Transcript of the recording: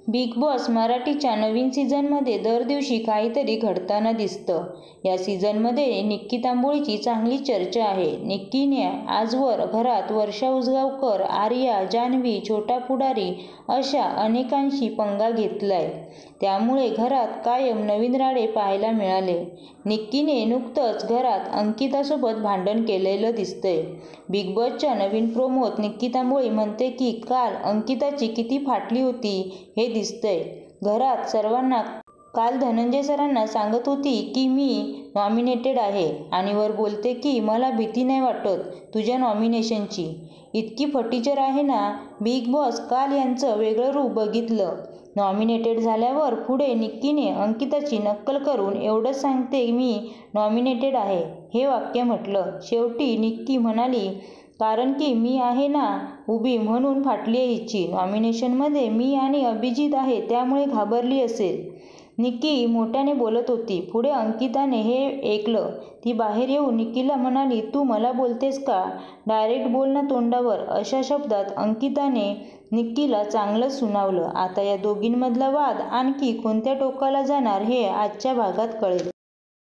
Big boss मराठीच्या नवीन सीझनमध्ये दर दिवशी काहीतरी घडताना दिसतं. या सीझनमध्ये निक्की तांबोळीची चांगली चर्चा आहे. निक्कीने आजवर घरात वर्षा उसगावकर, आर्या, जान्हवी, छोटा पुढारी अशा अनेकांशी पंगा घेतलाय. त्यामुळे घरात कायम नवीन राडे पाहायला मिळाले. निक्कीने नुकतंच घरात अंकितासोबत भांडण केलेलं दिसतंय. बिग बॉसच्या नवीन प्रोमोत निक्की तांबोळी म्हणते की काल अंकिताची किती फाटली होती हे दिसतंय. घरात सर्वांना काल धनंजय सरांना सांगत होती की मी नॉमिनेटेड आहे आणि वर बोलते की मला भीती नाही वाटत तुझ्या नॉमिनेशनची. इतकी फटीचर आहे ना. बिग बॉस काल यांचं वेगळं रूप बघितलं. नॉमिनेटेड झाल्यावर पुढे निक्कीने अंकिताची नक्कल करून एवढंच सांगते मी नॉमिनेटेड आहे हे वाक्य म्हटलं. शेवटी निक्की म्हणाली कारण की मी आहे ना उभी म्हणून फाटली आहे हिची. नॉमिनेशनमध्ये मी आणि अभिजित आहे त्यामुळे घाबरली असेल. निक्की मोठ्याने बोलत होती. पुढे अंकिताने हे ऐकलं. ती बाहेर येऊन निक्कीला म्हणाली तू मला बोलतेस का? डायरेक्ट बोल ना तोंडावर. अशा शब्दात अंकिताने निक्कीला चांगलंच सुनावलं. आता या दोघींमधला वाद आणखी कोणत्या टोकाला जाणार हे आजच्या भागात कळेल.